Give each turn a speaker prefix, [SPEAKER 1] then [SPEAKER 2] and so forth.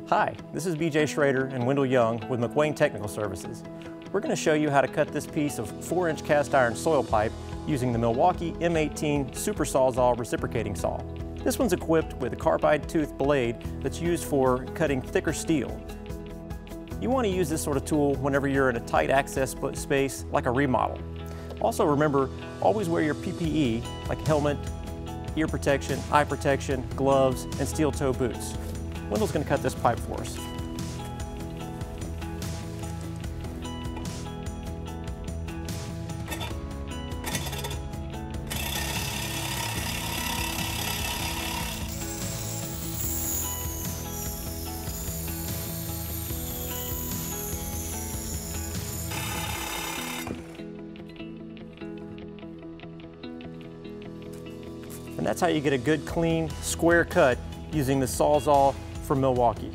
[SPEAKER 1] Hi, this is BJ Schrader and Wendell Young with McWane Technical Services. We're going to show you how to cut this piece of 4-inch cast iron soil pipe using the Milwaukee M18 Super Sawzall Reciprocating Saw. This one's equipped with a carbide tooth blade that's used for cutting thicker steel. You want to use this sort of tool whenever you're in a tight access space like a remodel. Also remember, always wear your PPE like helmet, ear protection, eye protection, gloves, and steel toe boots. Wendell's going to cut this pipe for us. And that's how you get a good, clean, square cut using the Sawzall from Milwaukee.